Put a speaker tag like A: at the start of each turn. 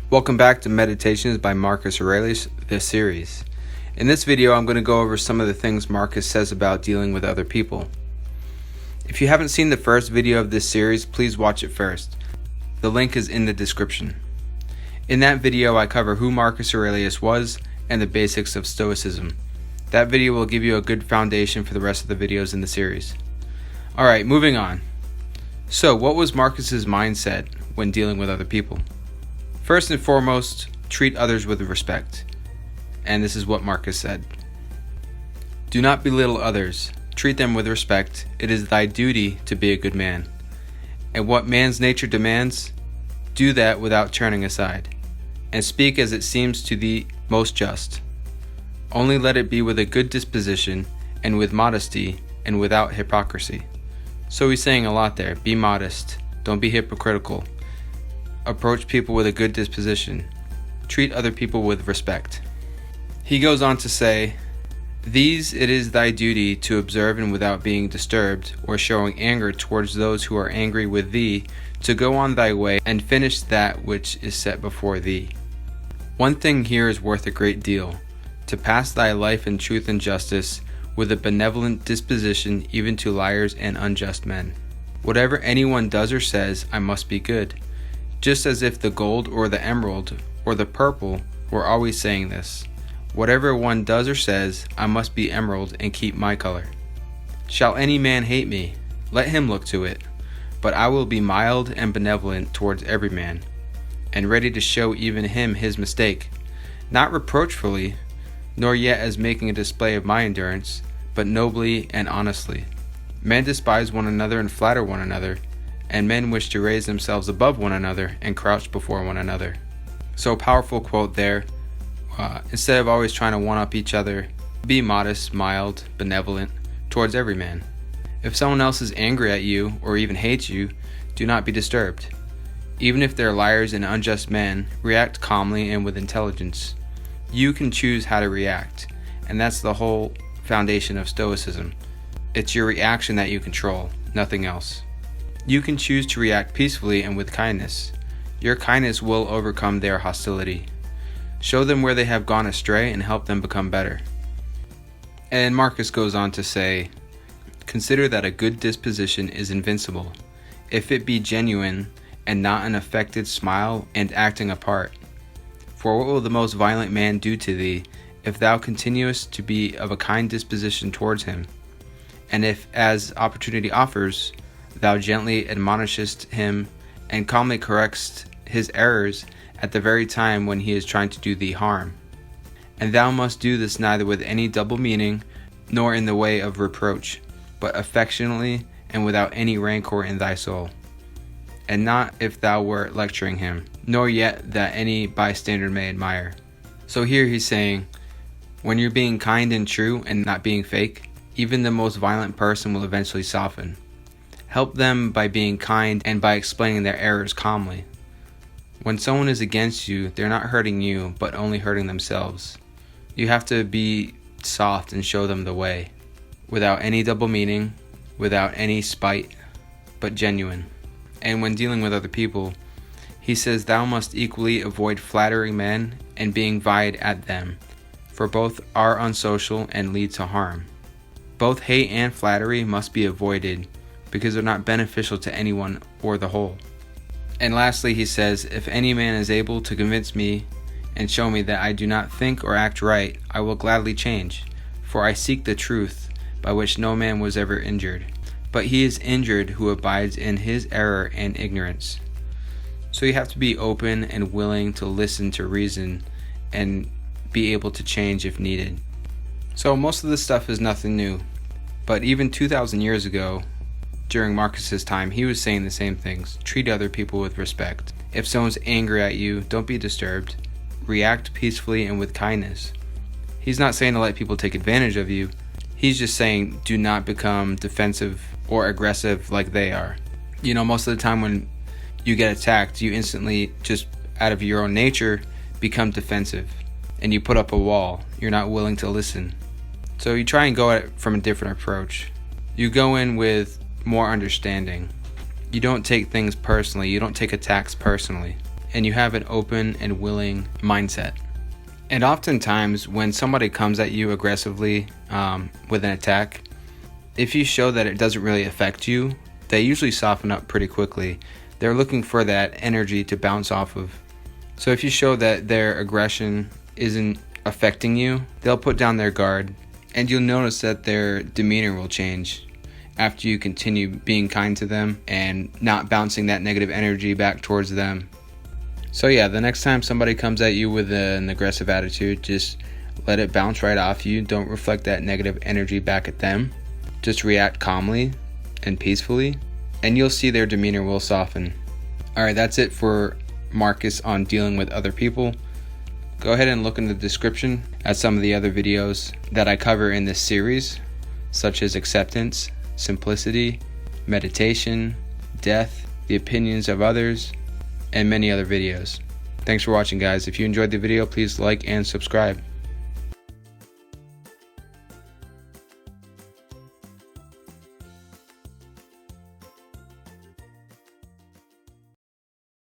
A: Welcome back to Meditations by Marcus Aurelius, this series. In this video, I'm going to go over some of the things Marcus says about dealing with other people. If you haven't seen the first video of this series, please watch it first. The link is in the description. In that video, I cover who Marcus Aurelius was and the basics of Stoicism. That video will give you a good foundation for the rest of the videos in the series. Alright, moving on. So, what was Marcus's mindset when dealing with other people? First and foremost, treat others with respect. And this is what Marcus said. Do not belittle others. Treat them with respect. It is thy duty to be a good man. And what man's nature demands, do that without turning aside. And speak as it seems to thee most just. Only let it be with a good disposition, and with modesty, and without hypocrisy. So he's saying a lot there. Be modest. Don't be hypocritical. Approach people with a good disposition. Treat other people with respect. He goes on to say, these it is thy duty to observe, and without being disturbed, or showing anger towards those who are angry with thee, to go on thy way, and finish that which is set before thee. One thing here is worth a great deal, to pass thy life in truth and justice, with a benevolent disposition even to liars and unjust men. Whatever anyone does or says, I must be good. Just as if the gold or the emerald or the purple were always saying this. Whatever one does or says, I must be emerald and keep my color. Shall any man hate me? Let him look to it. But I will be mild and benevolent towards every man, and ready to show even him his mistake, not reproachfully, nor yet as making a display of my endurance, but nobly and honestly. Men despise one another and flatter one another, and men wish to raise themselves above one another and crouch before one another. So powerful quote there. Instead of always trying to one-up each other, be modest, mild, benevolent towards every man. If someone else is angry at you or even hates you, do not be disturbed. Even if they're liars and unjust men, react calmly and with intelligence. You can choose how to react, and that's the whole foundation of Stoicism. It's your reaction that you control, nothing else. You can choose to react peacefully and with kindness. Your kindness will overcome their hostility. Show them where they have gone astray and help them become better. And Marcus goes on to say, consider that a good disposition is invincible, if it be genuine and not an affected smile and acting a part. For what will the most violent man do to thee, if thou continuest to be of a kind disposition towards him? And if, as opportunity offers, thou gently admonishest him and calmly correctest his errors at the very time when he is trying to do thee harm. And thou must do this neither with any double meaning, nor in the way of reproach, but affectionately and without any rancor in thy soul. And not if thou wert lecturing him, nor yet that any bystander may admire. So here he's saying, when you're being kind and true and not being fake, even the most violent person will eventually soften. Help them by being kind and by explaining their errors calmly. When someone is against you, they're not hurting you, but only hurting themselves. You have to be soft and show them the way, without any double meaning, without any spite, but genuine. And when dealing with other people, he says thou must equally avoid flattering men and being vied at them, for both are unsocial and lead to harm. Both hate and flattery must be avoided, because they're not beneficial to anyone or the whole. And lastly, he says, if any man is able to convince me and show me that I do not think or act right, I will gladly change, for I seek the truth, by which no man was ever injured. But he is injured who abides in his error and ignorance. So you have to be open and willing to listen to reason and be able to change if needed. So most of this stuff is nothing new, but even 2,000 years ago, during Marcus's time, he was saying the same things. Treat other people with respect. If someone's angry at you, don't be disturbed. React peacefully and with kindness. He's not saying to let people take advantage of you. He's just saying do not become defensive or aggressive like they are. You know, most of the time when you get attacked, you instantly, just out of your own nature, become defensive. And you put up a wall. You're not willing to listen. So you try and go at it from a different approach. You go in with more understanding. You don't take things personally. You don't take attacks personally. and you have an open and willing mindset. And oftentimes when somebody comes at you aggressively with an attack, if you show that it doesn't really affect you, they usually soften up pretty quickly. They're looking for that energy to bounce off of. So if you show that their aggression isn't affecting you, they'll put down their guard, and you'll notice that their demeanor will change after you continue being kind to them and not bouncing that negative energy back towards them. So yeah, the next time somebody comes at you with an aggressive attitude, just let it bounce right off you. Don't reflect that negative energy back at them. Just react calmly and peacefully, and you'll see their demeanor will soften. Alright, that's it for Marcus on dealing with other people. Go ahead and look in the description at some of the other videos that I cover in this series, such as acceptance, simplicity, meditation, death, the opinions of others, and many other videos. Thanks for watching, guys. If you enjoyed the video, please like and subscribe.